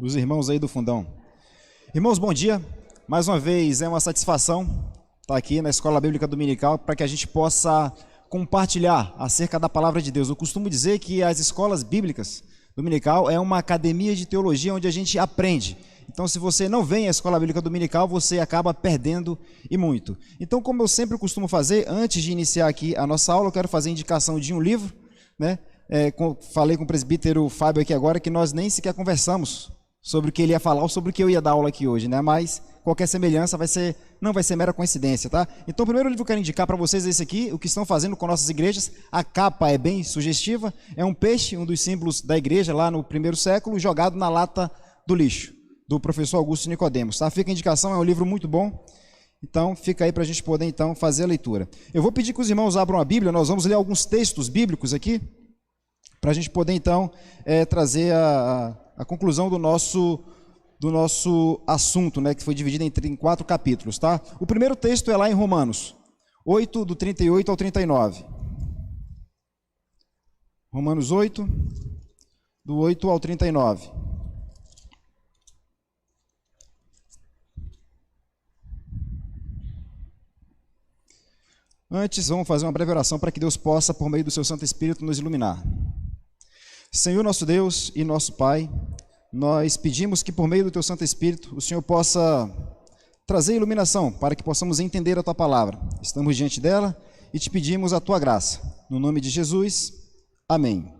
Os irmãos aí do fundão. Irmãos, bom dia. Mais uma vez é uma satisfação estar aqui na Escola Bíblica Dominical para que a gente possa compartilhar acerca da Palavra de Deus. Eu costumo dizer que as escolas bíblicas dominical é uma academia de teologia onde a gente aprende. Então, se você não vem à Escola Bíblica Dominical, você acaba perdendo e muito. Então, como eu sempre costumo fazer, antes de iniciar aqui a nossa aula, eu quero fazer indicação de um livro, né? Falei com o presbítero Fábio aqui agora que nós nem sequer conversamos sobre o que ele ia falar ou sobre o que eu ia dar aula aqui hoje, né? Mas qualquer semelhança não vai ser mera coincidência, tá? Então, o primeiro livro que eu quero indicar para vocês é esse aqui, O que estão fazendo com nossas igrejas. A capa é bem sugestiva, é um peixe, um dos símbolos da igreja lá no primeiro século, jogado na lata do lixo, do professor Augusto Nicodemos, tá? Fica a indicação, é um livro muito bom. Então, fica aí para a gente poder, então, fazer a leitura. Eu vou pedir que os irmãos abram a Bíblia, nós vamos ler alguns textos bíblicos aqui, para a gente poder, então, trazer a conclusão do nosso assunto, né, que foi dividido em 4 capítulos, tá? O primeiro texto é lá em Romanos 8, do 38 ao 39. Romanos 8, do 8 ao 39. Antes, vamos fazer uma breve oração para que Deus possa, por meio do seu Santo Espírito, nos iluminar. Senhor nosso Deus e nosso Pai, nós pedimos que por meio do teu Santo Espírito o Senhor possa trazer iluminação para que possamos entender a tua palavra. Estamos diante dela e te pedimos a tua graça. No nome de Jesus, amém.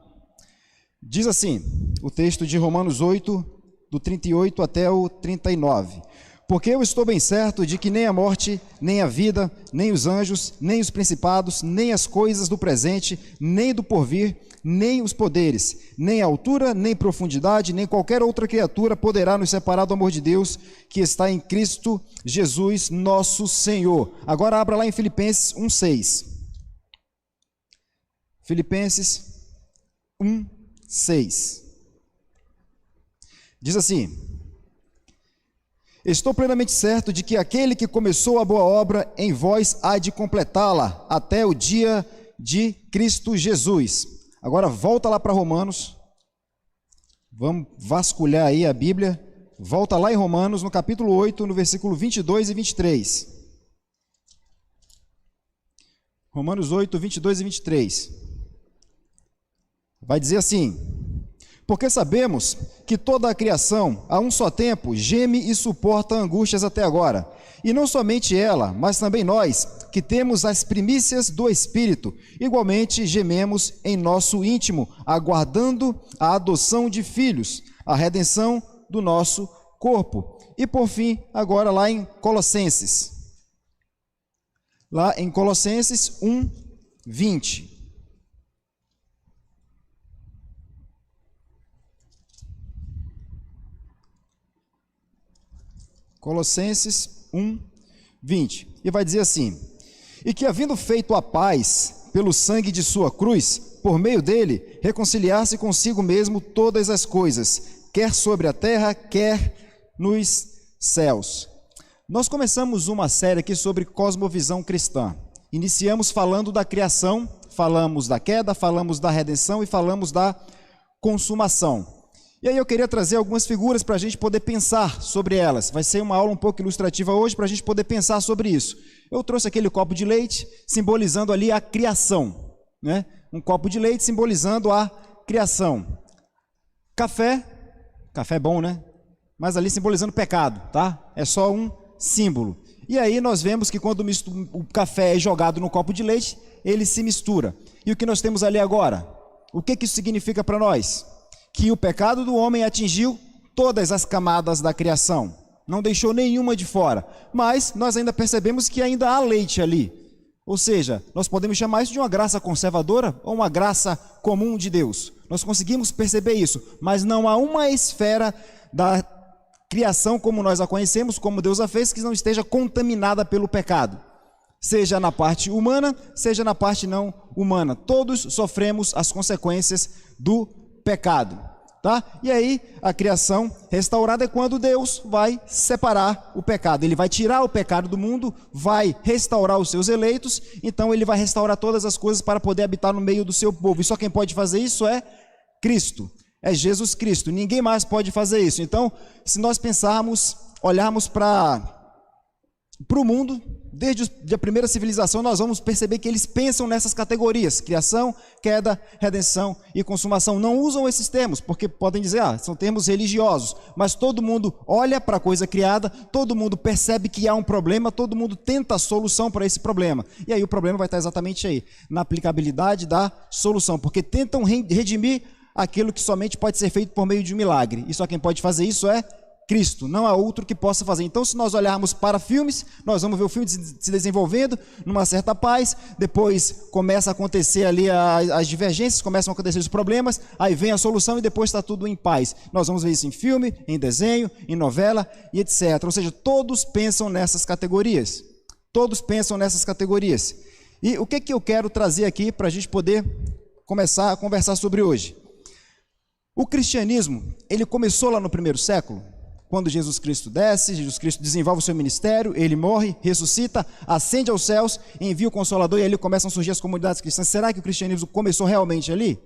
Diz assim, o texto de Romanos 8, do 38 até o 39. Porque eu estou bem certo de que nem a morte, nem a vida, nem os anjos, nem os principados, nem as coisas do presente, nem do porvir, nem os poderes, nem a altura, nem profundidade, nem qualquer outra criatura poderá nos separar do amor de Deus que está em Cristo Jesus, nosso Senhor. Agora abra lá em Filipenses 1:6. Filipenses 1:6. Diz assim: estou plenamente certo de que aquele que começou a boa obra em vós há de completá-la até o dia de Cristo Jesus. Agora volta lá para Romanos, vamos vasculhar aí a Bíblia, volta lá em Romanos, no capítulo 8, no versículo 22 e 23. Romanos 8, 22 e 23. Vai dizer assim: porque sabemos que toda a criação, a um só tempo, geme e suporta angústias até agora. E não somente ela, mas também nós, que temos as primícias do Espírito, igualmente gememos em nosso íntimo, aguardando a adoção de filhos, a redenção do nosso corpo. E por fim, agora lá em Colossenses. Lá em Colossenses 1:20. Colossenses 1:20, e vai dizer assim: e que havendo feito a paz pelo sangue de sua cruz, por meio dele, reconciliar-se consigo mesmo todas as coisas, quer sobre a terra, quer nos céus. Nós começamos uma série aqui sobre cosmovisão cristã. Iniciamos falando da criação, falamos da queda, falamos da redenção e falamos da consumação. E aí eu queria trazer algumas figuras para a gente poder pensar sobre elas. Vai ser uma aula um pouco ilustrativa hoje para a gente poder pensar sobre isso. Eu trouxe aquele copo de leite, simbolizando ali a criação, né? Um copo de leite simbolizando a criação. Café é bom, né? Mas ali simbolizando pecado, tá? É só um símbolo. E aí nós vemos que quando o café é jogado no copo de leite, ele se mistura. E o que nós temos ali agora? O que isso significa para nós? Que o pecado do homem atingiu todas as camadas da criação, não deixou nenhuma de fora, mas nós ainda percebemos que ainda há leite ali, ou seja, nós podemos chamar isso de uma graça conservadora ou uma graça comum de Deus. Nós conseguimos perceber isso, mas não há uma esfera da criação como nós a conhecemos, como Deus a fez, que não esteja contaminada pelo pecado, seja na parte humana, seja na parte não humana. Todos sofremos as consequências do pecado, tá? E aí a criação restaurada é quando Deus vai separar o pecado. Ele vai tirar o pecado do mundo, vai restaurar os seus eleitos, então ele vai restaurar todas as coisas para poder habitar no meio do seu povo. E só quem pode fazer isso é Cristo. é Jesus Cristo. Ninguém mais pode fazer isso. Então, se nós pensarmos, olharmos para o mundo, desde a primeira civilização, nós vamos perceber que eles pensam nessas categorias: criação, queda, redenção e consumação. Não usam esses termos, porque podem dizer, são termos religiosos, mas todo mundo olha para a coisa criada, todo mundo percebe que há um problema, todo mundo tenta a solução para esse problema. E aí o problema vai estar exatamente aí, na aplicabilidade da solução, porque tentam redimir aquilo que somente pode ser feito por meio de um milagre. E só quem pode fazer isso é Cristo, não há outro que possa fazer. Então, se nós olharmos para filmes, nós vamos ver o filme se desenvolvendo numa certa paz, depois começa a acontecer ali as divergências, começam a acontecer os problemas, aí vem a solução e depois está tudo em paz. Nós vamos ver isso em filme, em desenho, em novela e etc. Ou seja, todos pensam nessas categorias. Todos pensam nessas categorias. E o que eu quero trazer aqui para a gente poder começar a conversar sobre hoje? O cristianismo, ele começou lá no primeiro século, quando Jesus Cristo desce, Jesus Cristo desenvolve o seu ministério, ele morre, ressuscita, ascende aos céus, envia o Consolador e ali começam a surgir as comunidades cristãs. Será que o cristianismo começou realmente ali?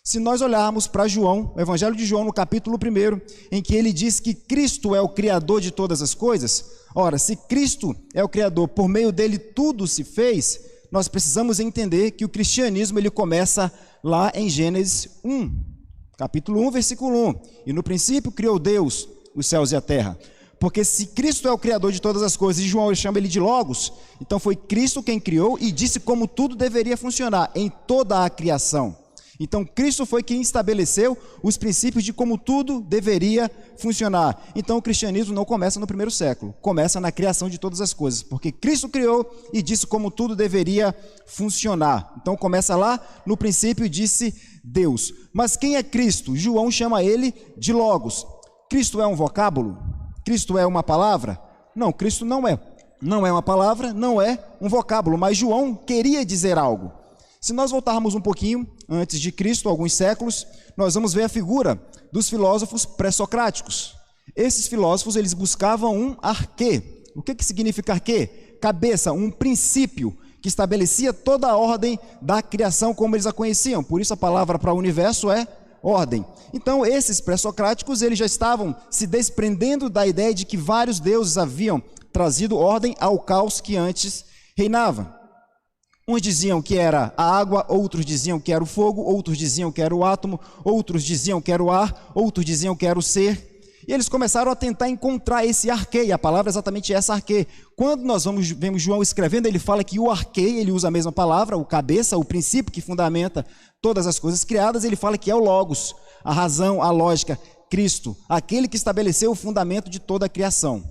Se nós olharmos para João, o Evangelho de João, no capítulo 1, em que ele diz que Cristo é o Criador de todas as coisas, ora, se Cristo é o Criador, por meio dele tudo se fez, nós precisamos entender que o cristianismo ele começa lá em Gênesis 1, capítulo 1, versículo 1. E no princípio criou Deus os céus e a terra. Porque se Cristo é o Criador de todas as coisas, e João chama ele de Logos, então foi Cristo quem criou e disse como tudo deveria funcionar em toda a criação. Então Cristo foi quem estabeleceu os princípios de como tudo deveria funcionar. Então o cristianismo não começa no primeiro século, começa na criação de todas as coisas, porque Cristo criou e disse como tudo deveria funcionar. Então começa lá, no princípio disse Deus. Mas quem é Cristo? João chama ele de Logos. Cristo é um vocábulo? Cristo é uma palavra? Não, Cristo não é. Não é uma palavra, não é um vocábulo, mas João queria dizer algo. Se nós voltarmos um pouquinho antes de Cristo, alguns séculos, nós vamos ver a figura dos filósofos pré-socráticos. Esses filósofos, eles buscavam um arquê. O que significa arquê? Cabeça, um princípio que estabelecia toda a ordem da criação como eles a conheciam. Por isso a palavra para o universo é ordem. Então esses pré-socráticos, eles já estavam se desprendendo da ideia de que vários deuses haviam trazido ordem ao caos que antes reinava. Uns diziam que era a água, outros diziam que era o fogo, outros diziam que era o átomo, outros diziam que era o ar, outros diziam que era o ser. E eles começaram a tentar encontrar esse arquê, e a palavra é exatamente essa, arquê. Quando nós vemos João escrevendo, ele fala que o arquê, ele usa a mesma palavra, o cabeça, o princípio que fundamenta todas as coisas criadas, ele fala que é o Logos, a razão, a lógica, Cristo, aquele que estabeleceu o fundamento de toda a criação.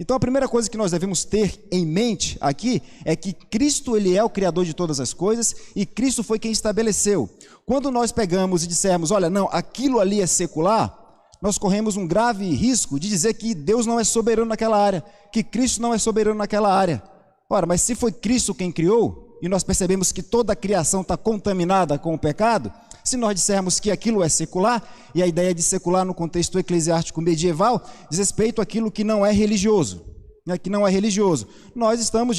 Então a primeira coisa que nós devemos ter em mente aqui é que Cristo ele é o Criador de todas as coisas e Cristo foi quem estabeleceu. Quando nós pegamos e dissermos, olha, não, aquilo ali é secular, nós corremos um grave risco de dizer que Deus não é soberano naquela área, que Cristo não é soberano naquela área. Ora, mas se foi Cristo quem criou, e nós percebemos que toda a criação está contaminada com o pecado, se nós dissermos que aquilo é secular, e a ideia de secular no contexto eclesiástico medieval, diz respeito àquilo que não é religioso, né, que não é religioso, nós estamos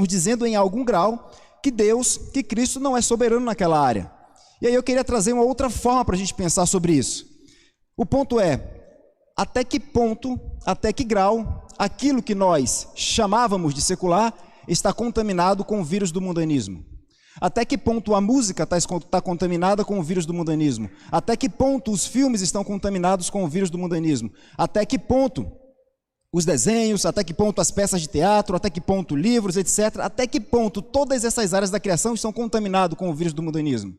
dizendo em algum grau que Deus, que Cristo não é soberano naquela área. E aí eu queria trazer uma outra forma para a gente pensar sobre isso. O ponto é, até que ponto, até que grau, aquilo que nós chamávamos de secular está contaminado com o vírus do mundanismo? Até que ponto a música está contaminada com o vírus do mundanismo? Até que ponto os filmes estão contaminados com o vírus do mundanismo? Até que ponto os desenhos, até que ponto as peças de teatro, até que ponto livros, etc. Até que ponto todas essas áreas da criação estão contaminadas com o vírus do mundanismo?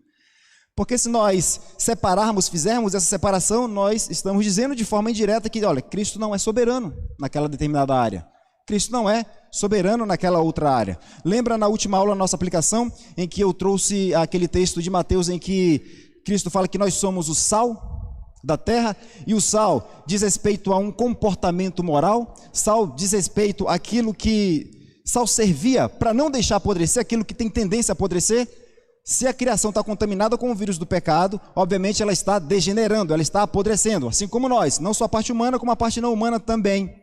Porque se nós fizermos essa separação, nós estamos dizendo de forma indireta que, olha, Cristo não é soberano naquela determinada área. Cristo não é soberano naquela outra área. Lembra na última aula, nossa aplicação, em que eu trouxe aquele texto de Mateus em que Cristo fala que nós somos o sal da terra, e o sal diz respeito a um comportamento moral, sal diz respeito àquilo que sal servia para não deixar apodrecer, aquilo que tem tendência a apodrecer. Se a criação está contaminada com o vírus do pecado, obviamente ela está degenerando, ela está apodrecendo, assim como nós, não só a parte humana, como a parte não humana também.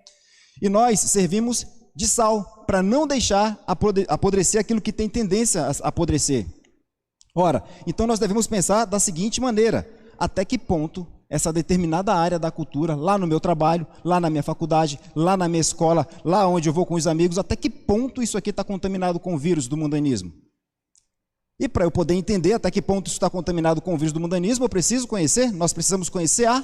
E nós servimos de sal, para não deixar apodrecer aquilo que tem tendência a apodrecer. Ora, então nós devemos pensar da seguinte maneira: até que ponto essa determinada área da cultura, lá no meu trabalho, lá na minha faculdade, lá na minha escola, lá onde eu vou com os amigos, até que ponto isso aqui está contaminado com o vírus do mundanismo. E para eu poder entender até que ponto isso está contaminado com o vírus do mundanismo, nós precisamos conhecer a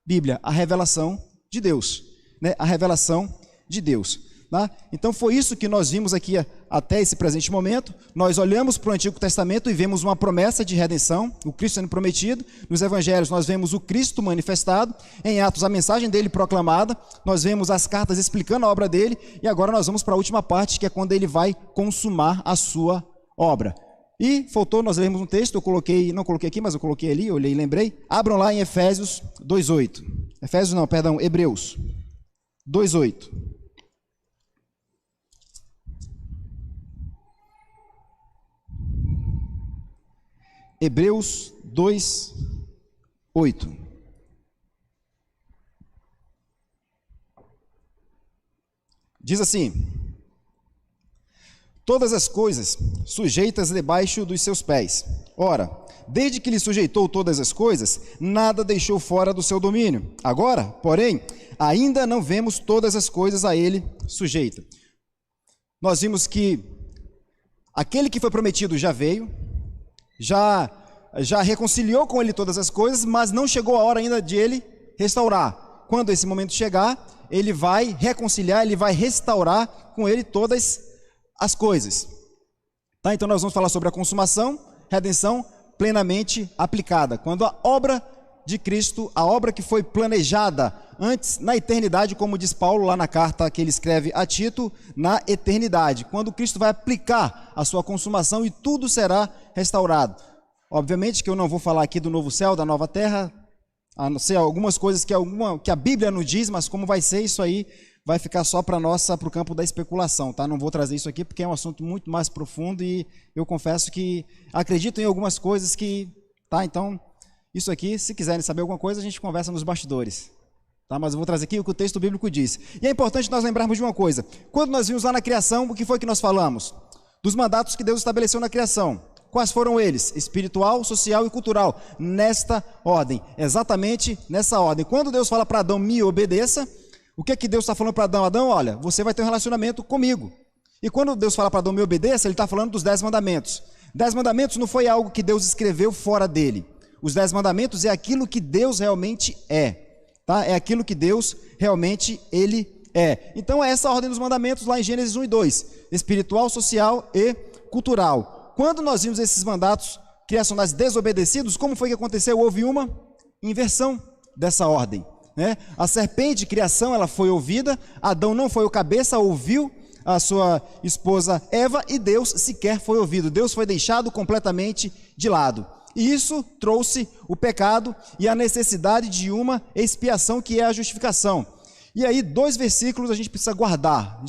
Bíblia, a revelação de Deus, né? A revelação de Deus. Tá? Então foi isso que nós vimos aqui até esse presente momento. Nós olhamos para o Antigo Testamento e vemos uma promessa de redenção, o Cristo sendo prometido. Nos Evangelhos nós vemos o Cristo manifestado, em Atos a mensagem dele proclamada, nós vemos as cartas explicando a obra dele, e agora nós vamos para a última parte, que é quando ele vai consumar a sua obra. E faltou nós lermos um texto, não coloquei aqui, mas eu coloquei ali, olhei e lembrei. Abram lá em Efésios 2:8. Hebreus 2:8. Hebreus 2:8. Diz assim: todas as coisas sujeitas debaixo dos seus pés. Ora, desde que lhe sujeitou todas as coisas, nada deixou fora do seu domínio. Agora, porém, ainda não vemos todas as coisas a ele sujeita. Nós vimos que aquele que foi prometido já veio, já reconciliou com ele todas as coisas, mas não chegou a hora ainda de ele restaurar. Quando esse momento chegar, ele vai reconciliar, ele vai restaurar com ele todas as coisas. Tá? Então nós vamos falar sobre a consumação, redenção plenamente aplicada. Quando a obra de Cristo, a obra que foi planejada antes, na eternidade, como diz Paulo lá na carta que ele escreve a Tito, na eternidade, quando Cristo vai aplicar a sua consumação e tudo será restaurado. Obviamente que eu não vou falar aqui do novo céu, da nova terra, a não ser algumas coisas que a Bíblia nos diz, mas como vai ser isso aí, vai ficar só para o campo da especulação, tá? Não vou trazer isso aqui porque é um assunto muito mais profundo e eu confesso que acredito em algumas coisas que, tá? Então, isso aqui, se quiserem saber alguma coisa, a gente conversa nos bastidores, tá? Mas eu vou trazer aqui o que o texto bíblico diz. E é importante nós lembrarmos de uma coisa. Quando nós vimos lá na criação, o que foi que nós falamos? Dos mandatos que Deus estabeleceu na criação. Quais foram eles? Espiritual, social e cultural. Nesta ordem, exatamente nessa ordem. Quando Deus fala para Adão, me obedeça, o que é que Deus está falando para Adão? Adão, olha, você vai ter um relacionamento comigo. E quando Deus fala para Adão, me obedeça, ele está falando dos 10 mandamentos. 10 mandamentos não foi algo que Deus escreveu fora dele. Os 10 mandamentos é aquilo que Deus realmente é. Tá? É aquilo que Deus realmente ele é. Então é essa a ordem dos mandamentos lá em Gênesis 1 e 2. Espiritual, social e cultural. Quando nós vimos esses mandatos criacionais desobedecidos, como foi que aconteceu? Houve uma inversão dessa ordem. Né? A serpente, criação, ela foi ouvida, Adão não foi o cabeça, ouviu a sua esposa Eva e Deus sequer foi ouvido. Deus foi deixado completamente de lado. E isso trouxe o pecado e a necessidade de uma expiação, que é a justificação. E aí 2 versículos a gente precisa guardar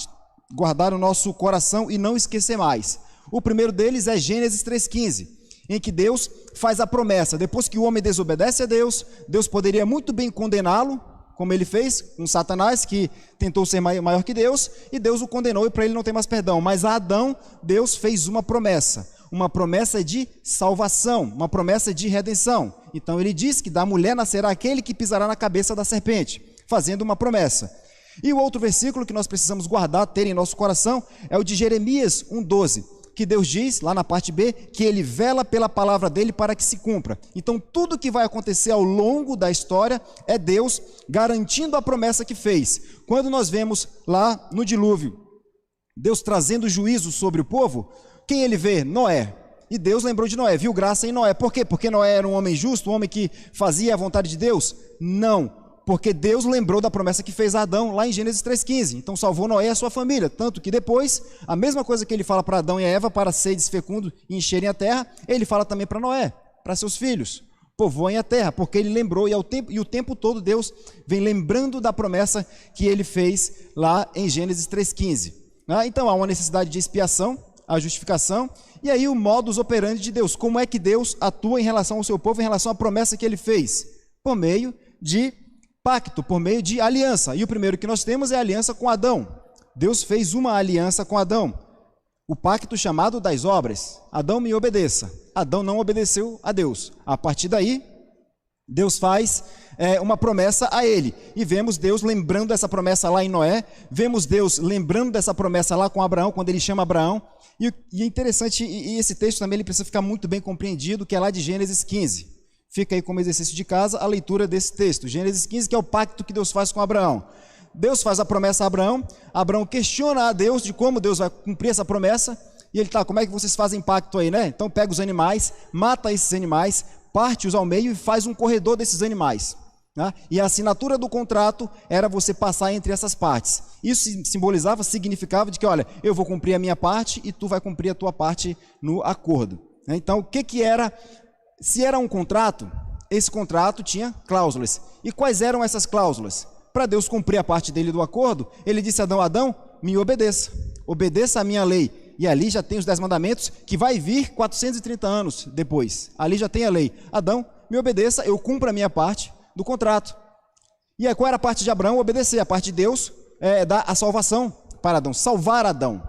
no nosso coração e não esquecer mais. O primeiro deles é Gênesis 3,15, em que Deus faz a promessa. Depois que o homem desobedece a Deus, Deus poderia muito bem condená-lo, como ele fez com Satanás, que tentou ser maior que Deus, e Deus o condenou e para ele não tem mais perdão. Mas a Adão, Deus fez uma promessa de salvação, uma promessa de redenção. Então ele diz que da mulher nascerá aquele que pisará na cabeça da serpente, fazendo uma promessa. E o outro versículo que nós precisamos guardar, ter em nosso coração, é o de Jeremias 1,12, que Deus diz, lá na parte B, que ele vela pela palavra dele para que se cumpra. Então tudo que vai acontecer ao longo da história é Deus garantindo a promessa que fez. Quando nós vemos lá no dilúvio, Deus trazendo juízo sobre o povo, quem ele vê? Noé. E Deus lembrou de Noé, viu graça em Noé. Por quê? Porque Noé era um homem justo, um homem que fazia a vontade de Deus? Não. Porque Deus lembrou da promessa que fez a Adão lá em Gênesis 3,15. Então salvou Noé e a sua família. Tanto que depois, a mesma coisa que ele fala para Adão e a Eva, para seres fecundos e encherem a terra, ele fala também para Noé, para seus filhos. Povoem a terra, porque ele lembrou, e o tempo todo Deus vem lembrando da promessa que ele fez lá em Gênesis 3,15. Então há uma necessidade de expiação, a justificação, e aí o modus operandi de Deus. Como é que Deus atua em relação ao seu povo, em relação à promessa que ele fez? Por meio de pacto, por meio de aliança. E o primeiro que nós temos é a aliança com Adão. Deus fez uma aliança com Adão. O pacto chamado das obras. Adão, me obedeça. Adão não obedeceu a Deus. A partir daí, Deus faz uma promessa a ele, e vemos Deus lembrando dessa promessa lá em Noé, vemos Deus lembrando dessa promessa lá com Abraão, quando ele chama Abraão, e é interessante, e esse texto também ele precisa ficar muito bem compreendido, que é lá de Gênesis 15, fica aí como exercício de casa a leitura desse texto, Gênesis 15, que é o pacto que Deus faz com Abraão. Deus faz a promessa a Abraão, Abraão questiona a Deus de como Deus vai cumprir essa promessa, e ele como é que vocês fazem pacto aí, né? Então pega os animais, mata esses animais, parte-os ao meio e faz um corredor desses animais, né? E a assinatura do contrato era você passar entre essas partes. Isso simbolizava, significava de que, olha, eu vou cumprir a minha parte e tu vai cumprir a tua parte no acordo, né? Então, o que era? Se era um contrato, esse contrato tinha cláusulas. E quais eram essas cláusulas? Para Deus cumprir a parte dele do acordo, ele disse a Adão: Adão, me obedeça, obedeça a minha lei. E ali já tem os 10 mandamentos, que vai vir 430 anos depois. Ali já tem a lei. Adão, me obedeça, eu cumpro a minha parte do contrato. E aí, qual era a parte de Abraão? Obedecer. A parte de Deus é dar a salvação para Adão, salvar Adão.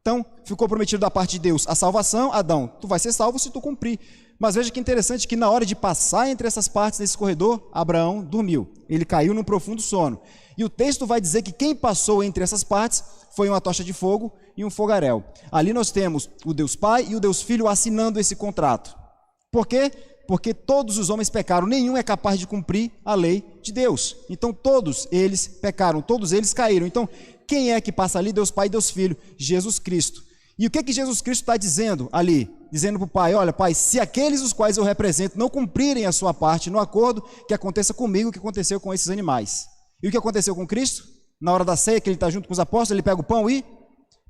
Então, ficou prometido da parte de Deus a salvação. Adão, tu vai ser salvo se tu cumprir. Mas veja que interessante que na hora de passar entre essas partes desse corredor, Abraão dormiu. Ele caiu num profundo sono. E o texto vai dizer que quem passou entre essas partes foi uma tocha de fogo e um fogaréu. Ali nós temos o Deus Pai e o Deus Filho assinando esse contrato. Por quê? Porque todos os homens pecaram, nenhum é capaz de cumprir a lei de Deus. Então todos eles pecaram, todos eles caíram. Então quem é que passa ali? Deus Pai e Deus Filho, Jesus Cristo. E o que Jesus Cristo está dizendo ali? Dizendo para o Pai: olha, Pai, se aqueles os quais eu represento não cumprirem a sua parte no acordo, que aconteça comigo o que aconteceu com esses animais. E o que aconteceu com Cristo? Na hora da ceia, que ele está junto com os apóstolos, ele pega o pão e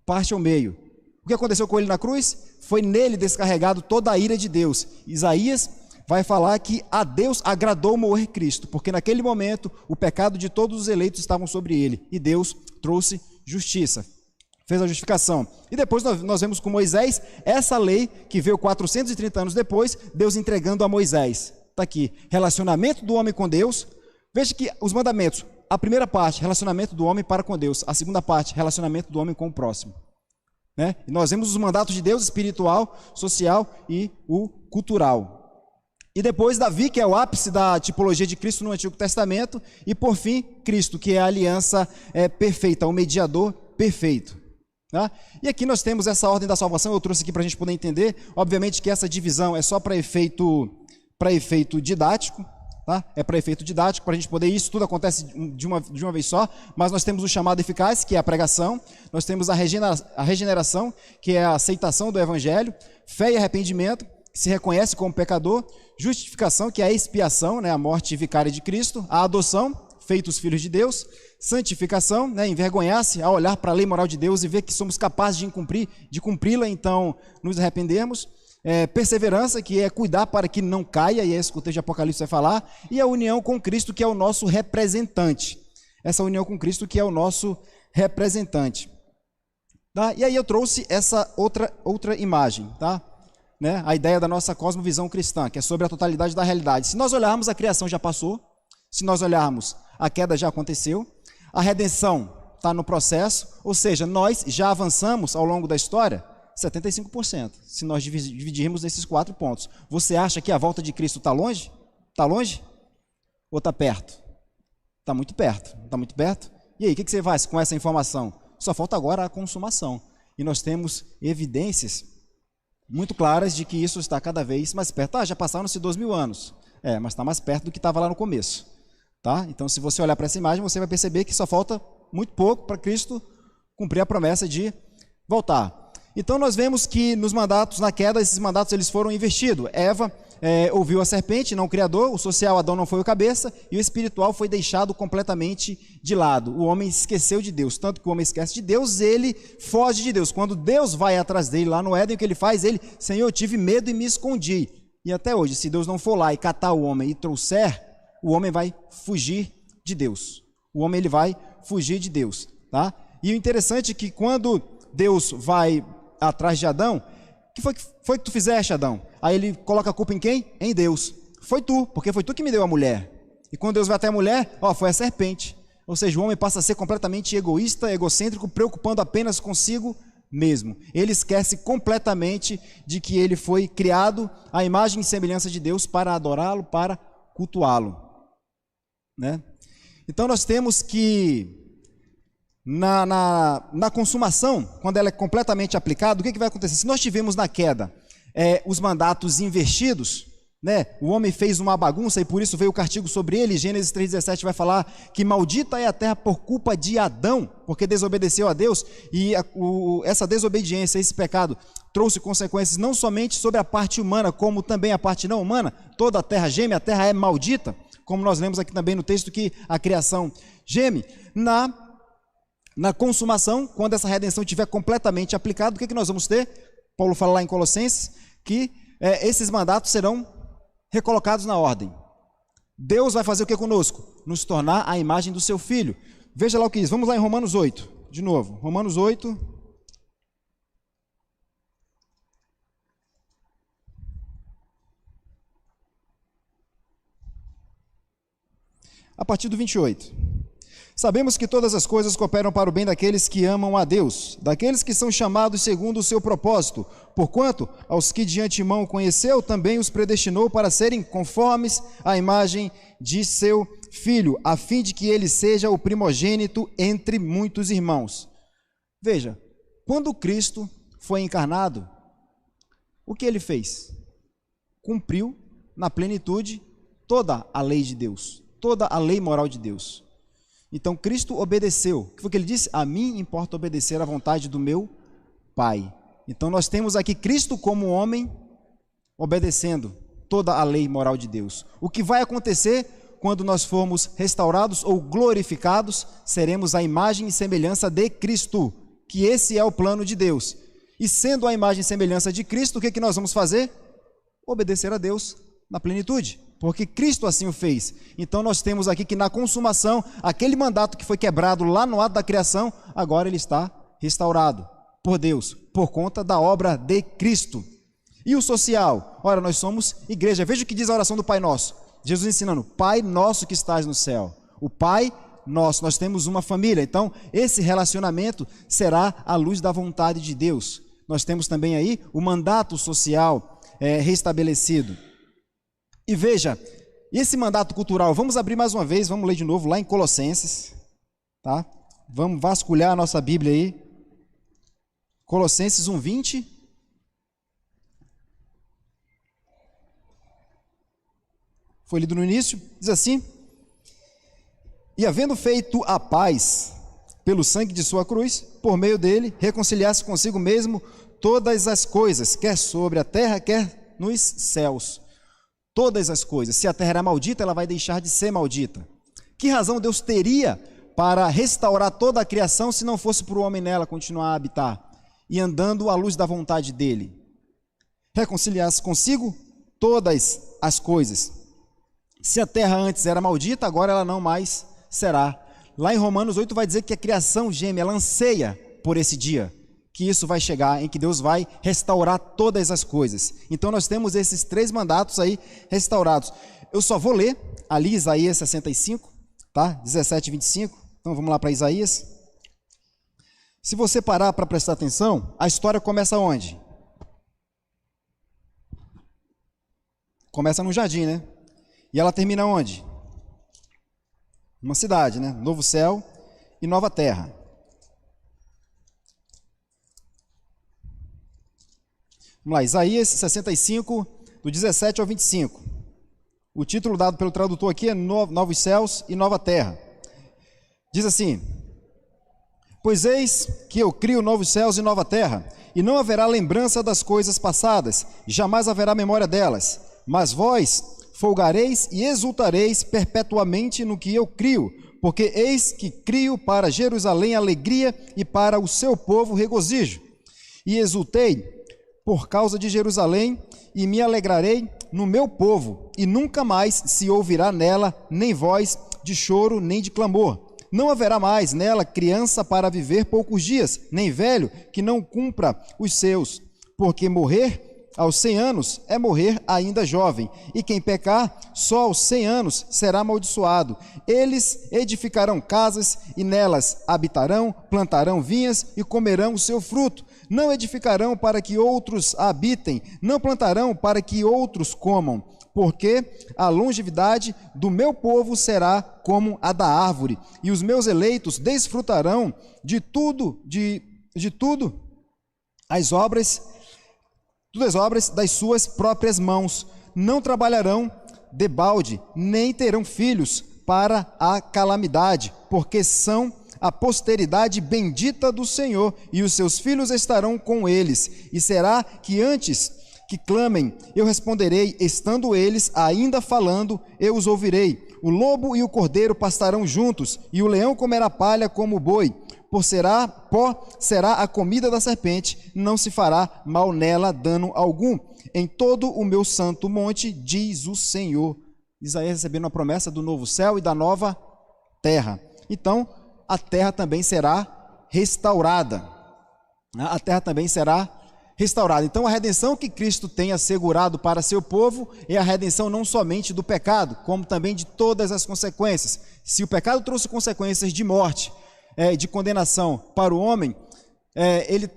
parte ao meio. O que aconteceu com ele na cruz? Foi nele descarregado toda a ira de Deus. Isaías vai falar que a Deus agradou morrer Cristo, porque naquele momento o pecado de todos os eleitos estavam sobre ele, e Deus trouxe justiça, fez a justificação. E depois nós vemos com Moisés essa lei que veio 430 anos depois, Deus entregando a Moisés. Está aqui, relacionamento do homem com Deus. Veja que os mandamentos, a primeira parte, relacionamento do homem para com Deus, a segunda parte, relacionamento do homem com o próximo, né? E nós vemos os mandatos de Deus espiritual, social e o cultural. E depois Davi, que é o ápice da tipologia de Cristo no Antigo Testamento, e por fim Cristo, que é a aliança perfeita, o mediador perfeito, tá? E aqui nós temos essa ordem da salvação, eu trouxe aqui para a gente poder entender. Obviamente que essa divisão é só para efeito didático, tá? É para efeito didático, para a gente poder, isso tudo acontece de uma vez só, mas nós temos o chamado eficaz, que é a pregação, nós temos a regeneração, que é a aceitação do evangelho, fé e arrependimento, que se reconhece como pecador, justificação, que é a expiação, né, a morte vicária de Cristo, a adoção, feitos filhos de Deus, santificação, né, envergonhar-se ao olhar para a lei moral de Deus e ver que somos capazes de cumpri-la, então nos arrependermos, perseverança, que é cuidar para que não caia, e é isso que o texto de Apocalipse vai falar, e a união com Cristo, que é o nosso representante, essa união com Cristo que é o nosso representante, tá? E aí eu trouxe essa outra imagem, tá? Né? A ideia da nossa cosmovisão cristã, que é sobre a totalidade da realidade. Se nós olharmos, a criação já passou, se nós olharmos, a queda já aconteceu, a redenção está no processo, ou seja, nós já avançamos ao longo da história 75%, se nós dividirmos nesses 4 pontos. Você acha que a volta de Cristo está longe? Está longe? Ou está perto? Está muito perto. Está muito perto? E aí, o que você faz com essa informação? Só falta agora a consumação. E nós temos evidências muito claras de que isso está cada vez mais perto. Já passaram-se 2000 anos. Mas está mais perto do que estava lá no começo. Tá? Então, se você olhar para essa imagem, você vai perceber que só falta muito pouco para Cristo cumprir a promessa de voltar. Então, nós vemos que nos mandatos, na queda, esses mandatos eles foram invertidos. Eva ouviu a serpente, não o Criador, o social, Adão, não foi o cabeça, e o espiritual foi deixado completamente de lado. O homem esqueceu de Deus, tanto que o homem esquece de Deus, ele foge de Deus. Quando Deus vai atrás dele lá no Éden, o que ele faz? Ele, Senhor, eu tive medo e me escondi. E até hoje, se Deus não for lá e catar o homem e trouxer, o homem vai fugir de Deus. O homem ele vai fugir de Deus, tá? E o interessante é que quando Deus vai atrás de Adão, o que foi que tu fizeste, Adão? Aí ele coloca a culpa em quem? Em Deus. Foi tu, porque foi tu que me deu a mulher. E quando Deus vai até a mulher, foi a serpente. Ou seja, o homem passa a ser completamente egoísta, egocêntrico, preocupando apenas consigo mesmo. Ele esquece completamente de que ele foi criado à imagem e semelhança de Deus para adorá-lo, para cultuá-lo, né? Então nós temos que, na consumação, quando ela é completamente aplicada, o que vai acontecer? Se nós tivermos na queda os mandatos invertidos, né? O homem fez uma bagunça e por isso veio o castigo sobre ele. Gênesis 3,17 vai falar que maldita é a terra por culpa de Adão, porque desobedeceu a Deus, e essa desobediência, esse pecado, trouxe consequências não somente sobre a parte humana, como também a parte não humana. Toda a terra geme, a terra é maldita, como nós lemos aqui também no texto que a criação geme. Na consumação, quando essa redenção estiver completamente aplicada, o que nós vamos ter? Paulo fala lá em Colossenses que esses mandatos serão recolocados na ordem. Deus vai fazer o que conosco? Nos tornar a imagem do seu Filho. Veja lá o que diz. Vamos lá em Romanos 8, de novo. Romanos 8. A partir do 28. Sabemos que todas as coisas cooperam para o bem daqueles que amam a Deus, daqueles que são chamados segundo o seu propósito, porquanto aos que de antemão conheceu, também os predestinou para serem conformes à imagem de seu Filho, a fim de que ele seja o primogênito entre muitos irmãos. Veja, quando Cristo foi encarnado, o que ele fez? Cumpriu na plenitude toda a lei de Deus, toda a lei moral de Deus. Então Cristo obedeceu. O que foi que ele disse? A mim importa obedecer à vontade do meu Pai. Então nós temos aqui Cristo como homem obedecendo toda a lei moral de Deus. O que vai acontecer quando nós formos restaurados ou glorificados, seremos a imagem e semelhança de Cristo, que esse é o plano de Deus. E sendo a imagem e semelhança de Cristo, o que nós vamos fazer? Obedecer a Deus na plenitude, porque Cristo assim o fez. Então nós temos aqui que na consumação, aquele mandato que foi quebrado lá no ato da criação, agora ele está restaurado por Deus, por conta da obra de Cristo. E o social? Ora, nós somos igreja. Veja o que diz a oração do Pai Nosso. Jesus ensinando, Pai Nosso que estás no céu. O Pai Nosso, nós temos uma família. Então, esse relacionamento será à luz da vontade de Deus. Nós temos também aí o mandato social restabelecido. E veja, esse mandato cultural, vamos abrir mais uma vez, vamos ler de novo lá em Colossenses, tá? Vamos vasculhar a nossa Bíblia aí. Colossenses 1:20. Foi lido no início, diz assim: e havendo feito a paz pelo sangue de sua cruz, por meio dele, reconciliar-se consigo mesmo todas as coisas, quer sobre a terra, quer nos céus. Todas as coisas. Se a terra era maldita, ela vai deixar de ser maldita. Que razão Deus teria para restaurar toda a criação se não fosse para o homem nela continuar a habitar e andando à luz da vontade dele? Reconciliar-se consigo todas as coisas. Se a terra antes era maldita, agora ela não mais será. Lá em Romanos 8 vai dizer que a criação geme, ela anseia por esse dia, que isso vai chegar, em que Deus vai restaurar todas as coisas. Então nós temos esses 3 mandatos aí restaurados. Eu só vou ler ali Isaías 65, tá? 17 e 25. Então vamos lá para Isaías. Se você parar para prestar atenção, a história começa onde? Começa no jardim, né? E ela termina onde? Uma cidade, né? Novo céu e nova terra. Vamos lá, Isaías 65, do 17 ao 25. O título dado pelo tradutor aqui é Novos Céus e Nova Terra. Diz assim: pois eis que eu crio novos céus e nova terra, e não haverá lembrança das coisas passadas, jamais haverá memória delas. Mas vós folgareis e exultareis perpetuamente no que eu crio, porque eis que crio para Jerusalém alegria e para o seu povo regozijo. E exultei por causa de Jerusalém, e me alegrarei no meu povo, e nunca mais se ouvirá nela nem voz de choro, nem de clamor. Não haverá mais nela criança para viver poucos dias, nem velho que não cumpra os seus, porque morrer aos 100 anos é morrer ainda jovem, e quem pecar só aos 100 anos será amaldiçoado. Eles edificarão casas e nelas habitarão, plantarão vinhas e comerão o seu fruto. Não edificarão para que outros habitem, não plantarão para que outros comam, porque a longevidade do meu povo será como a da árvore, e os meus eleitos desfrutarão de tudo as obras das suas próprias mãos. Não trabalharão debalde, nem terão filhos para a calamidade, porque são a posteridade bendita do Senhor, e os seus filhos estarão com eles. E será que antes que clamem, eu responderei, estando eles ainda falando, eu os ouvirei. O lobo e o cordeiro pastarão juntos, e o leão comerá palha como o boi. Pó será a comida da serpente, não se fará mal nela dano algum. Em todo o meu santo monte, diz o Senhor. Isaías recebendo a promessa do novo céu e da nova terra. Então, a terra também será restaurada. A terra também será restaurada. Então, a redenção que Cristo tem assegurado para seu povo é a redenção não somente do pecado, como também de todas as consequências. Se o pecado trouxe consequências de morte, de condenação para o homem, ele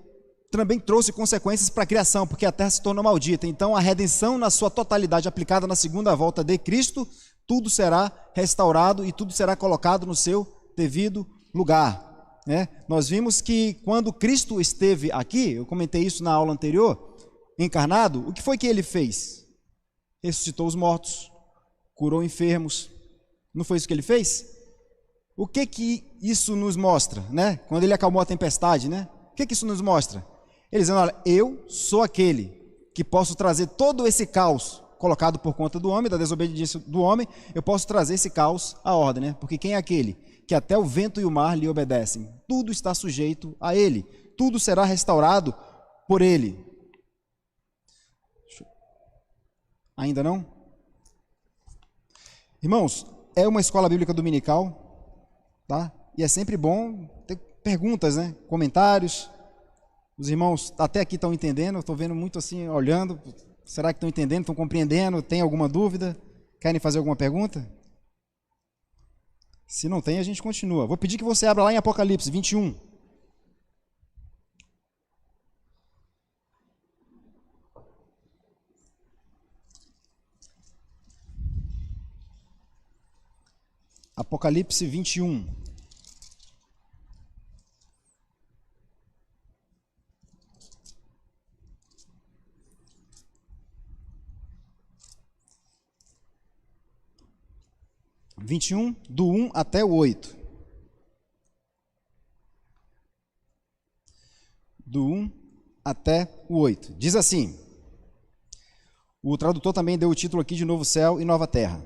também trouxe consequências para a criação, porque a terra se tornou maldita. Então, a redenção na sua totalidade aplicada na segunda volta de Cristo, tudo será restaurado e tudo será colocado no seu devido lugar. Nós vimos que quando Cristo esteve aqui, eu comentei isso na aula anterior, encarnado, o que foi que ele fez? Ressuscitou os mortos, curou enfermos. Não foi isso que ele fez? O que isso nos mostra, Quando ele acalmou a tempestade, O que isso nos mostra? Ele dizendo, olha, eu sou aquele que posso trazer todo esse caos colocado por conta do homem, da desobediência do homem, eu posso trazer esse caos à ordem, Porque quem é aquele que até o vento e o mar lhe obedecem? Tudo está sujeito a ele, tudo será restaurado por ele. Ainda não? Irmãos, é uma escola bíblica dominical, tá? E é sempre bom ter perguntas, Comentários. Os irmãos até aqui estão entendendo, eu estou vendo muito assim, olhando, será que estão entendendo, estão compreendendo? Tem alguma dúvida? Querem fazer alguma pergunta? Se não tem, a gente continua. Vou pedir que você abra lá em Apocalipse 21. Apocalipse 21. Do 1 até o 8. Do 1 até o 8. Diz assim, o tradutor também deu o título aqui de Novo Céu e Nova Terra.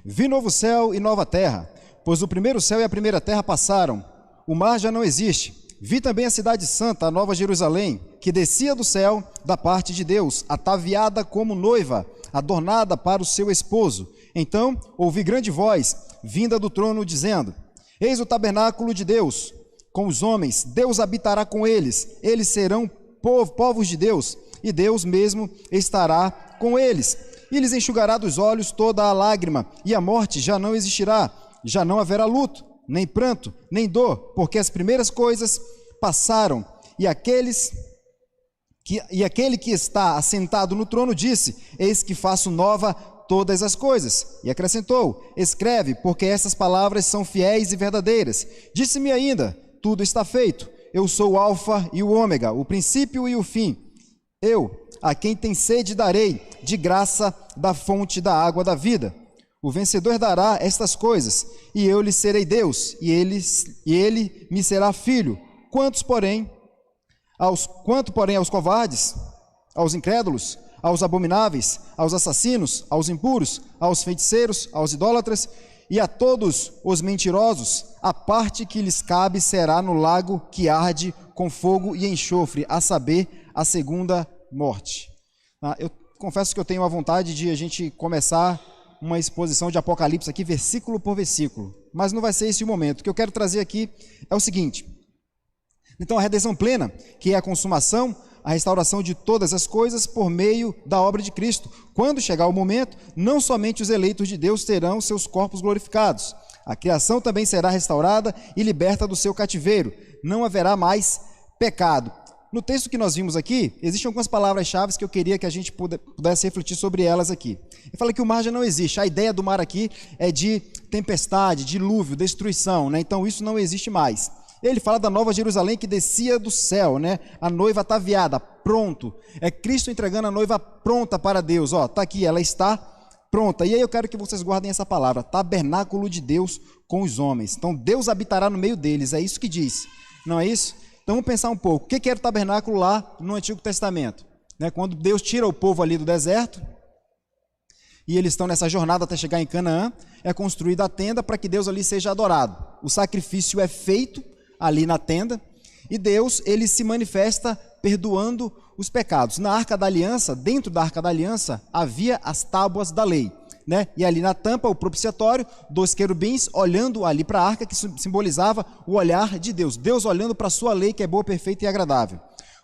Vi novo céu e nova terra, pois o primeiro céu e a primeira terra passaram, o mar já não existe. Vi também a cidade santa, a nova Jerusalém, que descia do céu da parte de Deus, ataviada como noiva, adornada para o seu esposo. Então ouvi grande voz, vinda do trono, dizendo, eis o tabernáculo de Deus, com os homens, Deus habitará com eles, eles serão povos de Deus, e Deus mesmo estará com eles. E lhes enxugará dos olhos toda a lágrima, e a morte já não existirá, já não haverá luto, nem pranto, nem dor, porque as primeiras coisas passaram. E aquele que está assentado no trono disse, eis que faço nova todas as coisas. E acrescentou, escreve, porque essas palavras são fiéis e verdadeiras. Disse-me ainda, tudo está feito. Eu sou o Alfa e o Ômega, o princípio e o fim. Eu, a quem tem sede, darei de graça da fonte da água da vida. O vencedor herdará estas coisas, e eu lhe serei Deus, e ele me será filho. Quanto, porém, aos covardes, aos incrédulos, aos abomináveis, aos assassinos, aos impuros, aos feiticeiros, aos idólatras e a todos os mentirosos, a parte que lhes cabe será no lago que arde com fogo e enxofre, a saber, a segunda morte. Eu confesso que eu tenho a vontade de a gente começar uma exposição de Apocalipse aqui, versículo por versículo, mas não vai ser esse o momento. O que eu quero trazer aqui é o seguinte. Então, a redenção plena, que é a consumação, a restauração de todas as coisas por meio da obra de Cristo. Quando chegar o momento, não somente os eleitos de Deus terão seus corpos glorificados, a criação também será restaurada e liberta do seu cativeiro. Não haverá mais pecado. no texto que nós vimos aqui, existem algumas palavras-chave que eu queria que a gente pudesse refletir sobre elas aqui. Ele fala que o mar já não existe. A ideia do mar aqui é de tempestade, dilúvio, destruição, né? Então isso não existe mais. Ele fala da Nova Jerusalém que descia do céu, né? A noiva ataviada, pronto. É Cristo entregando a noiva pronta para Deus. Ó, tá aqui, ela está pronta. E aí eu quero que vocês guardem essa palavra, tabernáculo de Deus com os homens. Então Deus habitará no meio deles, é isso que diz. Não é isso? Então vamos pensar um pouco. O que era o tabernáculo lá no Antigo Testamento? Né? Quando Deus tira o povo ali do deserto, e eles estão nessa jornada até chegar em Canaã, é construída a tenda para que Deus ali seja adorado. O sacrifício é feito ali na tenda, e Deus, ele se manifesta perdoando os pecados. Na Arca da Aliança, dentro da Arca da Aliança, havia as tábuas da lei, né? E ali na tampa, o propiciatório, 2 querubins olhando ali para a arca, que simbolizava o olhar de Deus. Deus olhando para a sua lei, que é boa, perfeita e agradável.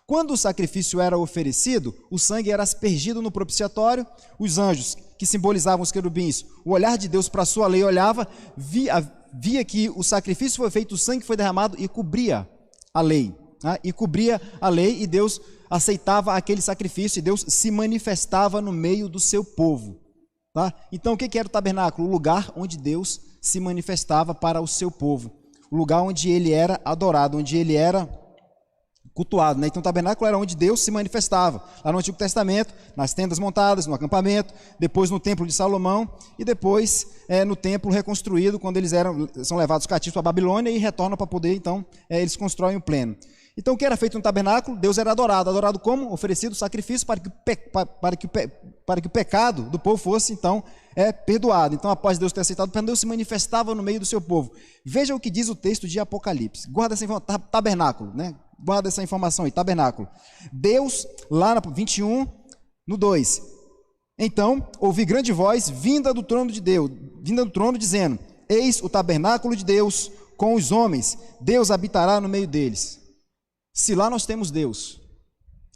Quando o sacrifício era oferecido, o sangue era aspergido no propiciatório, os anjos, que simbolizavam os querubins, o olhar de Deus para a sua lei olhava, via que o sacrifício foi feito, o sangue foi derramado e cobria a lei. Né? E cobria a lei, e Deus aceitava aquele sacrifício, e Deus se manifestava no meio do seu povo. Tá? Então o que era o tabernáculo? O lugar onde Deus se manifestava para o seu povo. O lugar onde ele era adorado, onde ele era cultuado, né? Então o tabernáculo era onde Deus se manifestava, lá no Antigo Testamento, nas tendas montadas, no acampamento, depois no templo de Salomão e depois no templo reconstruído, quando eles são levados cativos para a Babilônia e retornam para poder, então, eles constroem o pleno. Então o que era feito no tabernáculo? Deus era adorado como? Oferecido sacrifício para que o pecado do povo fosse, então, perdoado. Então, após Deus ter aceitado, Deus se manifestava no meio do seu povo. Veja o que diz o texto de Apocalipse. Guarda essa informação, tabernáculo, né? Guarda essa informação aí, tabernáculo. Deus, lá no 21, no 2. Então, ouvi grande voz vinda do trono de Deus, vinda do trono dizendo: eis o tabernáculo de Deus com os homens, Deus habitará no meio deles. Se lá nós temos Deus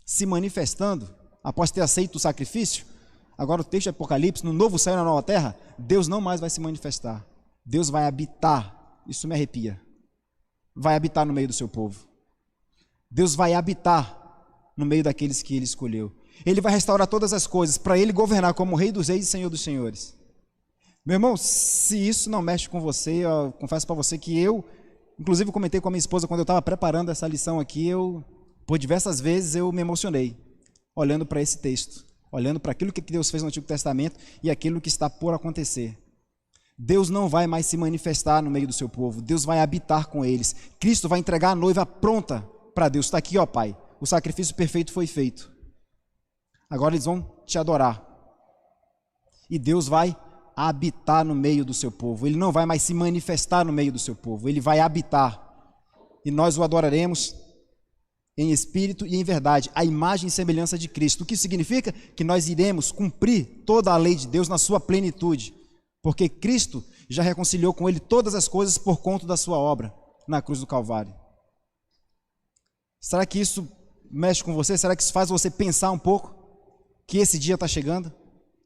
se manifestando, após ter aceito o sacrifício, agora o texto de Apocalipse, no novo céu e na nova terra, Deus não mais vai se manifestar. Deus vai habitar, isso me arrepia, vai habitar no meio do seu povo. Deus vai habitar no meio daqueles que Ele escolheu. Ele vai restaurar todas as coisas, para Ele governar como Rei dos Reis e Senhor dos Senhores. Meu irmão, se isso não mexe com você, eu confesso para você que inclusive comentei com a minha esposa quando eu estava preparando essa lição aqui, por diversas vezes eu me emocionei, olhando para esse texto, olhando para aquilo que Deus fez no Antigo Testamento e aquilo que está por acontecer. Deus não vai mais se manifestar no meio do seu povo, Deus vai habitar com eles. Cristo vai entregar a noiva pronta para Deus. Está aqui, ó Pai, o sacrifício perfeito foi feito. Agora eles vão te adorar. E Deus vai habitar no meio do seu povo. Ele não vai mais se manifestar no meio do seu povo, ele vai habitar. E nós o adoraremos em espírito e em verdade, a imagem e semelhança de Cristo. O que significa? Que nós iremos cumprir toda a lei de Deus na sua plenitude, porque Cristo já reconciliou com Ele todas as coisas por conta da sua obra na cruz do Calvário. Será que isso mexe com você? Será que isso faz você pensar um pouco que esse dia está chegando?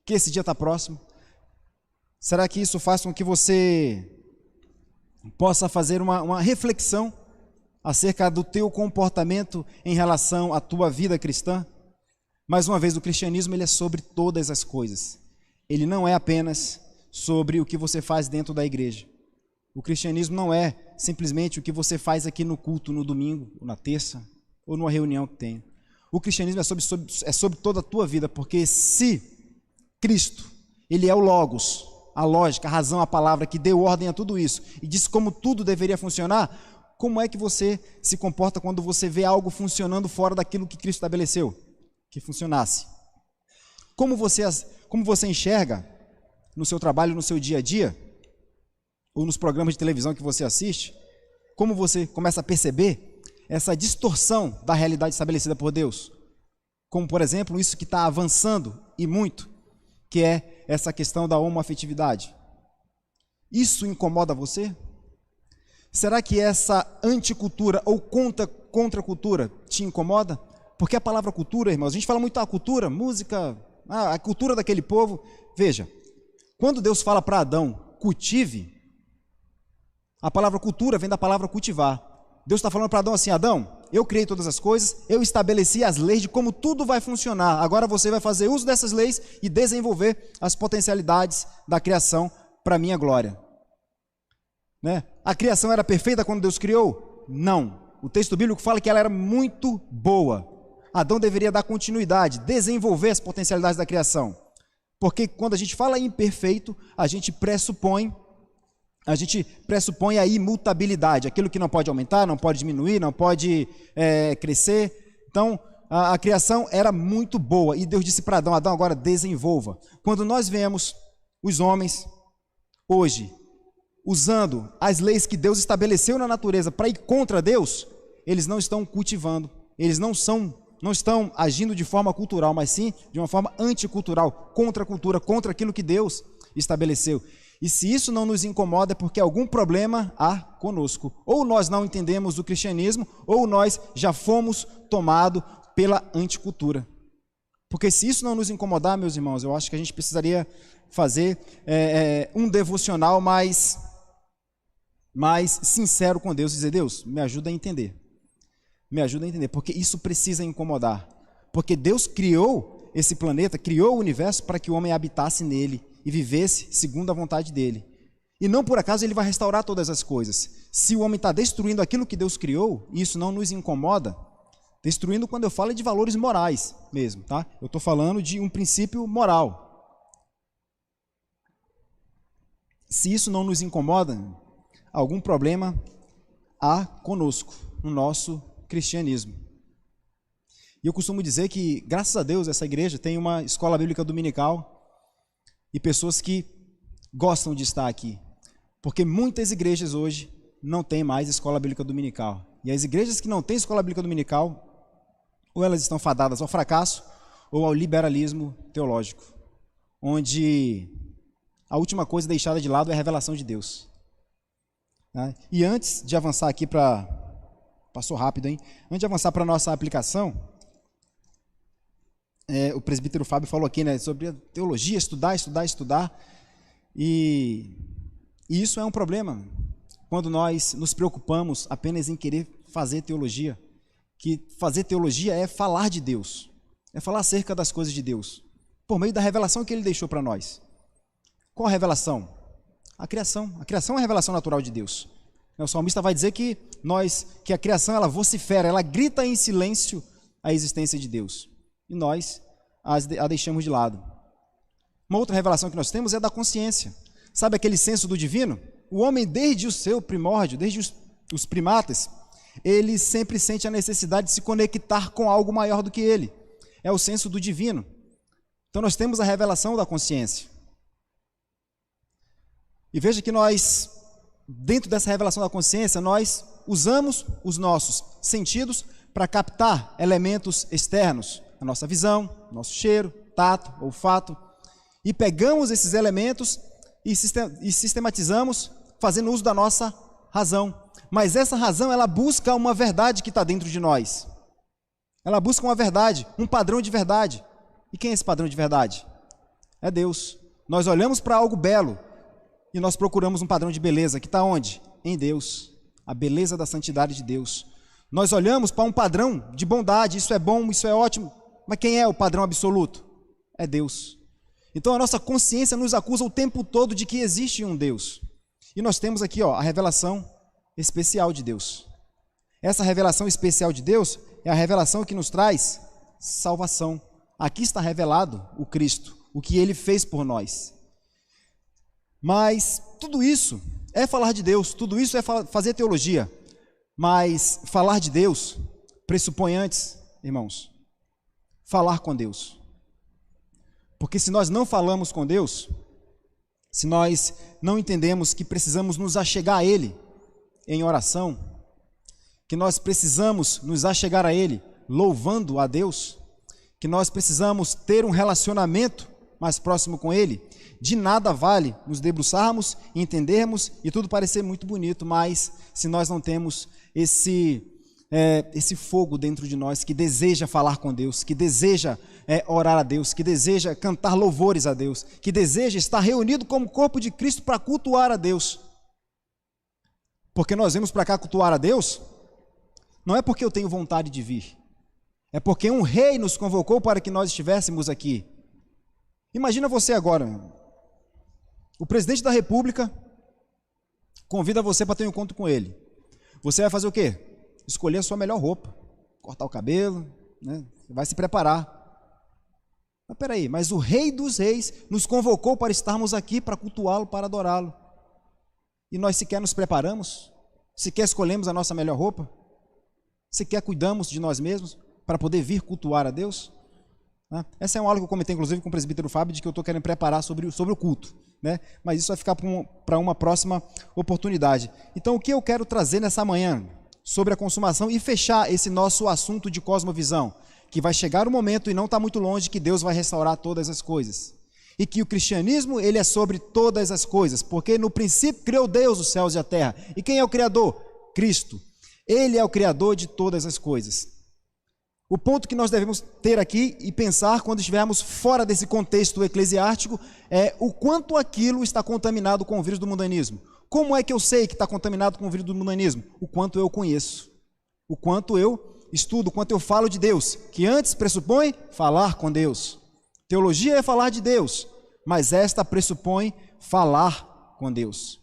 Que esse dia está próximo? Será que isso faz com que você possa fazer uma reflexão acerca do teu comportamento em relação à tua vida cristã? Mais uma vez, o cristianismo ele é sobre todas as coisas. Ele não é apenas sobre o que você faz dentro da igreja. O cristianismo não é simplesmente o que você faz aqui no culto, no domingo, ou na terça, ou numa reunião que tem. O cristianismo é sobre toda a tua vida, porque se Cristo, Ele é o Logos, a lógica, a razão, a palavra que deu ordem a tudo isso, e disse como tudo deveria funcionar, como é que você se comporta quando você vê algo funcionando fora daquilo que Cristo estabeleceu, que funcionasse? Como você enxerga no seu trabalho, no seu dia a dia, ou nos programas de televisão que você assiste, como você começa a perceber essa distorção da realidade estabelecida por Deus? Como, por exemplo, isso que está avançando e muito, que é essa questão da homoafetividade. Isso incomoda você? Será que essa anticultura ou contracultura te incomoda? Porque a palavra cultura, irmãos, a gente fala muito cultura, música, a cultura daquele povo. Veja, quando Deus fala para Adão, cultive, a palavra cultura vem da palavra cultivar. Deus está falando para Adão assim: Adão, eu criei todas as coisas, eu estabeleci as leis de como tudo vai funcionar. Agora você vai fazer uso dessas leis e desenvolver as potencialidades da criação para a minha glória. Né? A criação era perfeita quando Deus criou? Não. O texto bíblico fala que ela era muito boa. Adão deveria dar continuidade, desenvolver as potencialidades da criação. Porque quando a gente fala em perfeito, a gente pressupõe a imutabilidade, aquilo que não pode aumentar, não pode diminuir, não pode crescer. Então, a criação era muito boa, e Deus disse para Adão: Adão, agora desenvolva. Quando nós vemos os homens, hoje, usando as leis que Deus estabeleceu na natureza para ir contra Deus, eles não estão cultivando, eles não estão agindo de forma cultural, mas sim de uma forma anticultural, contra a cultura, contra aquilo que Deus estabeleceu. E se isso não nos incomoda, é porque algum problema há conosco. Ou nós não entendemos o cristianismo, ou nós já fomos tomados pela anticultura. Porque se isso não nos incomodar, meus irmãos, eu acho que a gente precisaria fazer um devocional mais sincero com Deus, dizer: Deus, me ajuda a entender. Me ajuda a entender, porque isso precisa incomodar. Porque Deus criou esse planeta, criou o universo para que o homem habitasse nele e vivesse segundo a vontade dele. E não por acaso ele vai restaurar todas as coisas. Se o homem está destruindo aquilo que Deus criou, e isso não nos incomoda, destruindo quando eu falo de valores morais mesmo, tá? Eu estou falando de um princípio moral. Se isso não nos incomoda, algum problema há conosco, no nosso cristianismo. E eu costumo dizer que, graças a Deus, essa igreja tem uma escola bíblica dominical e pessoas que gostam de estar aqui, porque muitas igrejas hoje não têm mais escola bíblica dominical. E as igrejas que não têm escola bíblica dominical, ou elas estão fadadas ao fracasso ou ao liberalismo teológico, onde a última coisa deixada de lado é a revelação de Deus. E antes de avançar aqui para... Passou rápido, hein? Antes de avançar para a nossa aplicação, o presbítero Fábio falou aqui, né, sobre a teologia, estudar. E isso é um problema, quando nós nos preocupamos apenas em querer fazer teologia. Que fazer teologia é falar de Deus, é falar acerca das coisas de Deus, por meio da revelação que Ele deixou para nós. Qual a revelação? A criação. A criação é a revelação natural de Deus. O salmista vai dizer que a criação, ela vocifera, ela grita em silêncio a existência de Deus. E nós a deixamos de lado. Uma outra revelação que nós temos é da consciência. Sabe aquele senso do divino? O homem, desde o seu primórdio, desde os primatas, ele sempre sente a necessidade de se conectar com algo maior do que ele. É o senso do divino. Então nós temos a revelação da consciência. E veja que nós, dentro dessa revelação da consciência, nós usamos os nossos sentidos para captar elementos externos, a nossa visão, nosso cheiro, tato, olfato, e pegamos esses elementos e sistematizamos, fazendo uso da nossa razão. Mas essa razão, ela busca uma verdade que está dentro de nós. Ela busca uma verdade, um padrão de verdade. E quem é esse padrão de verdade? É Deus. Nós olhamos para algo belo e nós procuramos um padrão de beleza, que está onde? Em Deus. A beleza da santidade de Deus. Nós olhamos para um padrão de bondade, isso é bom, isso é ótimo, mas quem é o padrão absoluto? É Deus. Então a nossa consciência nos acusa o tempo todo de que existe um Deus. E nós temos aqui a revelação especial de Deus. Essa revelação especial de Deus é a revelação que nos traz salvação. Aqui está revelado o Cristo, o que Ele fez por nós. Mas tudo isso é falar de Deus, tudo isso é fazer teologia. Mas falar de Deus pressupõe antes, irmãos, falar com Deus. Porque se nós não falamos com Deus, se nós não entendemos que precisamos nos achegar a Ele em oração, que nós precisamos nos achegar a Ele louvando a Deus, que nós precisamos ter um relacionamento mais próximo com Ele, de nada vale nos debruçarmos, entendermos e tudo parecer muito bonito, mas se nós não temos esse fogo dentro de nós que deseja falar com Deus, que deseja orar a Deus, que deseja cantar louvores a Deus, que deseja estar reunido como corpo de Cristo para cultuar a Deus. Porque nós vemos para cá cultuar a Deus Não é porque eu tenho vontade de vir, é porque um rei nos convocou para que nós estivéssemos aqui. Imagina você agora, o presidente da República convida você para ter um encontro com ele. Você vai fazer o quê? Escolher a sua melhor roupa, cortar o cabelo, né? Você vai se preparar. Mas peraí, mas o Rei dos Reis nos convocou para estarmos aqui, para cultuá-lo, para adorá-lo. E nós sequer nos preparamos? Sequer escolhemos a nossa melhor roupa? Sequer cuidamos de nós mesmos para poder vir cultuar a Deus? Essa é uma aula que eu comentei, inclusive, com o presbítero Fábio, de que eu estou querendo preparar sobre o culto, né? Mas isso vai ficar para uma próxima oportunidade. Então, o que eu quero trazer nessa manhã sobre a consumação e fechar esse nosso assunto de cosmovisão, que vai chegar o momento, e não está muito longe, que Deus vai restaurar todas as coisas. E que o cristianismo, ele é sobre todas as coisas, porque no princípio criou Deus os céus e a terra. E quem é o Criador? Cristo. Ele é o Criador de todas as coisas. O ponto que nós devemos ter aqui e pensar quando estivermos fora desse contexto eclesiástico é o quanto aquilo está contaminado com o vírus do mundanismo. Como é que eu sei que está contaminado com o vírus do mundanismo? O quanto eu conheço, o quanto eu estudo, o quanto eu falo de Deus, que antes pressupõe falar com Deus. Teologia é falar de Deus, mas esta pressupõe falar com Deus.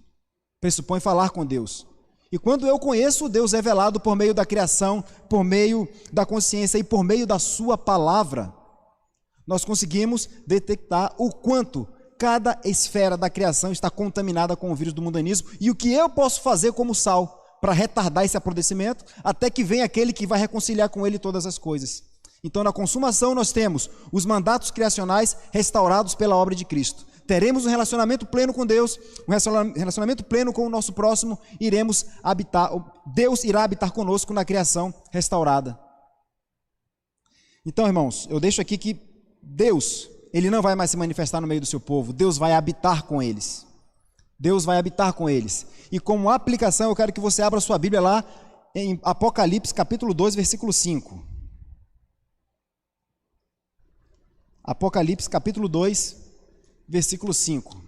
Pressupõe falar com Deus. E quando eu conheço o Deus revelado por meio da criação, por meio da consciência e por meio da sua palavra, nós conseguimos detectar o quanto cada esfera da criação está contaminada com o vírus do mundanismo e o que eu posso fazer como sal para retardar esse apodrecimento até que venha aquele que vai reconciliar com ele todas as coisas. Então, na consumação, nós temos os mandatos criacionais restaurados pela obra de Cristo. Teremos um relacionamento pleno com Deus, um relacionamento pleno com o nosso próximo, iremos habitar, Deus irá habitar conosco na criação restaurada. Então, irmãos, eu deixo aqui que Deus, Ele não vai mais se manifestar no meio do seu povo, Deus vai habitar com eles. Deus vai habitar com eles. E como aplicação, eu quero que você abra sua Bíblia lá em Apocalipse, capítulo 2, versículo 5. Apocalipse, capítulo 2, versículo 5.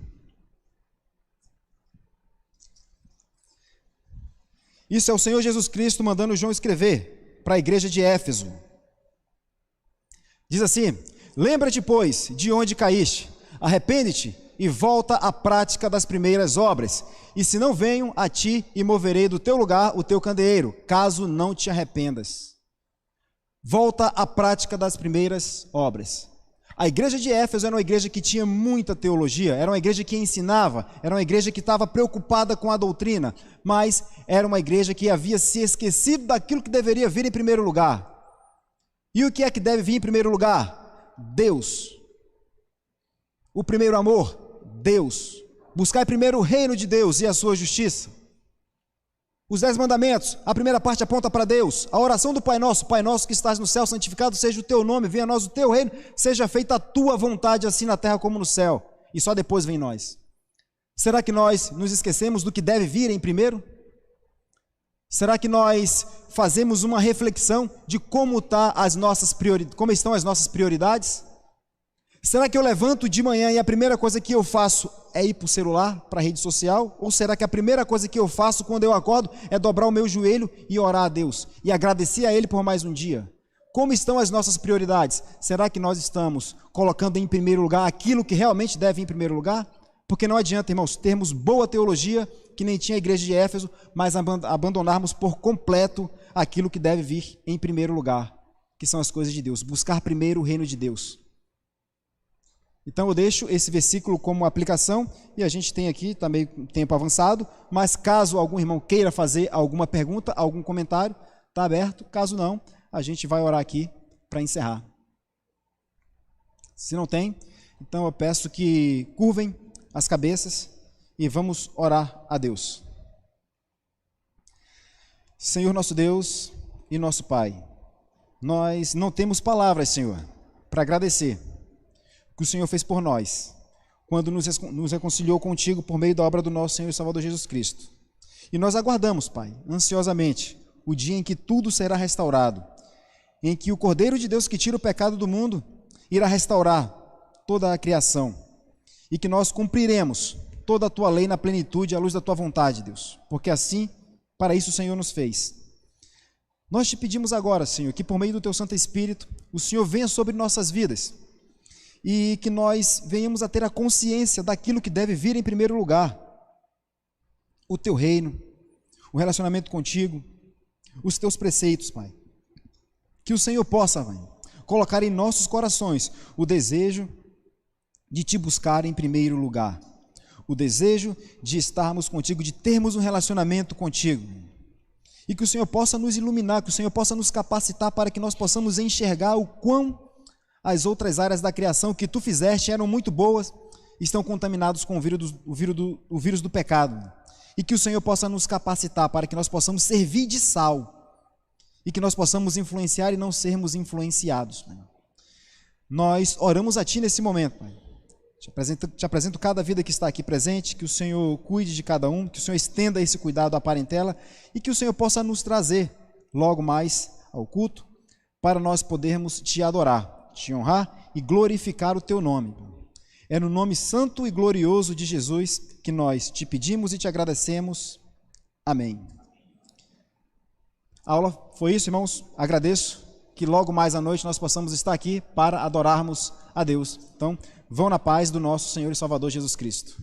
Isso é o Senhor Jesus Cristo mandando João escrever para a igreja de Éfeso. Diz assim: lembra-te, pois, de onde caíste, arrepende-te e volta à prática das primeiras obras. E se não venho a ti, e moverei do teu lugar o teu candeeiro, caso não te arrependas. Volta à prática das primeiras obras. A igreja de Éfeso era uma igreja que tinha muita teologia, era uma igreja que ensinava, era uma igreja que estava preocupada com a doutrina, mas era uma igreja que havia se esquecido daquilo que deveria vir em primeiro lugar. E o que é que deve vir em primeiro lugar? Deus. O primeiro amor, Deus. Buscar primeiro o reino de Deus e a sua justiça. Os 10 mandamentos, a primeira parte aponta para Deus. A oração do Pai Nosso que estás no céu, santificado seja o teu nome, venha a nós o teu reino, seja feita a tua vontade, assim na terra como no céu. E só depois vem nós. Será que nós nos esquecemos do que deve vir em primeiro? Será que nós fazemos uma reflexão de como estão as nossas prioridades? Será que eu levanto de manhã e a primeira coisa que eu faço é ir para o celular, para a rede social? Ou será que a primeira coisa que eu faço quando eu acordo é dobrar o meu joelho e orar a Deus e agradecer a Ele por mais um dia? Como estão as nossas prioridades? Será que nós estamos colocando em primeiro lugar aquilo que realmente deve ir em primeiro lugar? Porque não adianta, irmãos, termos boa teologia, que nem tinha a igreja de Éfeso, mas abandonarmos por completo aquilo que deve vir em primeiro lugar, que são as coisas de Deus. Buscar primeiro o reino de Deus. Então eu deixo esse versículo como aplicação, e a gente tem aqui, está meio tempo avançado, mas caso algum irmão queira fazer alguma pergunta, algum comentário, está aberto. Caso não, a gente vai orar aqui para encerrar. Se não tem, então eu peço que curvem as cabeças e vamos orar a Deus. Senhor nosso Deus e nosso Pai, nós não temos palavras, Senhor, para agradecer o que o Senhor fez por nós, quando nos reconciliou contigo por meio da obra do nosso Senhor e Salvador Jesus Cristo. E nós aguardamos, Pai, ansiosamente, o dia em que tudo será restaurado, em que o Cordeiro de Deus que tira o pecado do mundo irá restaurar toda a criação, e que nós cumpriremos toda a Tua lei na plenitude à luz da Tua vontade, Deus, porque assim, para isso o Senhor nos fez. Nós te pedimos agora, Senhor, que por meio do Teu Santo Espírito, o Senhor venha sobre nossas vidas e que nós venhamos a ter a consciência daquilo que deve vir em primeiro lugar. O Teu reino, o relacionamento contigo, os Teus preceitos, Pai. Que o Senhor possa, Pai, colocar em nossos corações o desejo de Te buscar em primeiro lugar, o desejo de estarmos contigo, de termos um relacionamento contigo, e que o Senhor possa nos iluminar, que o Senhor possa nos capacitar para que nós possamos enxergar o quão as outras áreas da criação que Tu fizeste eram muito boas, estão contaminados com o vírus do pecado, e que o Senhor possa nos capacitar para que nós possamos servir de sal, e que nós possamos influenciar e não sermos influenciados, Pai. Nós oramos a Ti nesse momento, Pai. Te apresento cada vida que está aqui presente, que o Senhor cuide de cada um, que o Senhor estenda esse cuidado à parentela e que o Senhor possa nos trazer logo mais ao culto para nós podermos Te adorar, Te honrar e glorificar o Teu nome. É no nome santo e glorioso de Jesus que nós Te pedimos e Te agradecemos. Amém. A aula foi isso, irmãos. Agradeço que logo mais à noite nós possamos estar aqui para adorarmos a Deus. Então, vão na paz do nosso Senhor e Salvador Jesus Cristo.